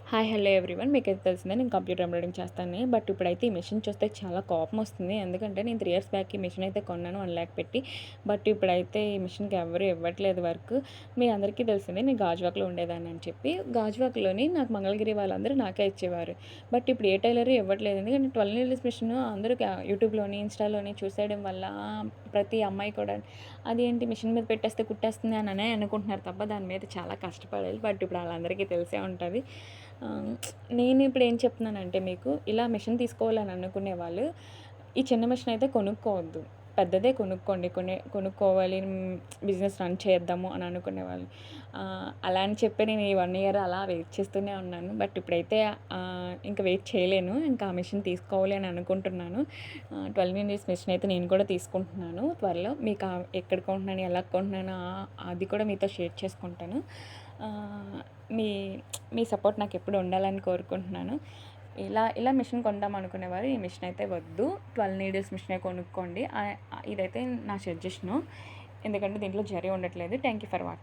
Hi hello everyone. మీకైతే తెలిసిందే నేను కంప్యూటర్ ఎంబ్రాయిడింగ్ చేస్తానని. బట్ ఇప్పుడైతే ఈ మిషన్ చూస్తే చాలా కోపం వస్తుంది. ఎందుకంటే నేను 3 ఇయర్స్ బ్యాక్ ఈ మిషన్ అయితే కొన్నాను 1,00,000 పెట్టి. బట్ ఇప్పుడైతే ఈ మిషన్‌కి ఎవరు ఇవ్వట్లేదు వర్క్. మీ అందరికీ తెలిసిందే నేను గాజువాకలో ఉండేదాన్ని అని చెప్పి. గాజువాకలోని నాకు మంగళగిరి వాళ్ళందరూ నాకే ఇచ్చేవారు. బట్ ఇప్పుడు ఏ టైలరు ఇవ్వట్లేదు. ఎందుకంటే 12 నీడిల్స్ మిషన్ అందరూ యూట్యూబ్‌లోని, ఇన్‌స్టాలోని చూసేయడం వల్ల ప్రతి అమ్మాయి కూడా అదేంటి మిషన్ మీద పెట్టేస్తే కుట్టేస్తుంది అననే అనుకుంటున్నారు తప్ప దాని మీద చాలా కష్టపడాలి. బట్ ఇప్పుడు ఆళ్ళందరికీ తెలిసే ఉంటది. నేను ఇప్పుడు ఏం చెప్తున్నానంటే మీకు ఇలా మిషన్ తీసుకోవాలని అనుకునే వాళ్ళు ఈ చిన్న మిషన్ అయితే కొనుక్కోవద్దు. పెద్దదే కొనుక్కోండి. కొనుక్కోవాలి బిజినెస్ రన్ చేద్దాము అని అనుకునేవాళ్ళు. అలా అని చెప్పి నేను ఈ 1 ఇయర్ అలా వెయిట్ చేస్తూనే ఉన్నాను. బట్ ఇప్పుడైతే ఇంక వెయిట్ చేయలేను. ఇంకా ఆ మిషన్ తీసుకోవాలి అని అనుకుంటున్నాను. 12 మినిట్స్ మిషన్ అయితే నేను కూడా తీసుకుంటున్నాను త్వరలో. మీకు ఎక్కడ కొంటున్నాను, ఎలా కొంటున్నాను అది కూడా మీతో షేర్ చేసుకుంటాను. మీ మీ సపోర్ట్ నాకెప్పుడు ఉండాలని కోరుకుంటున్నాను. ఇలా ఇలా మిషన్ కొందాం అనుకునేవారు ఈ మిషన్ అయితే వద్దు. 12 నీడిల్స్ మిషనే కొనుక్కోండి. ఇదైతే నా సజెషను. ఎందుకంటే దీంట్లో జరీ ఉండట్లేదు. Thank you for watching.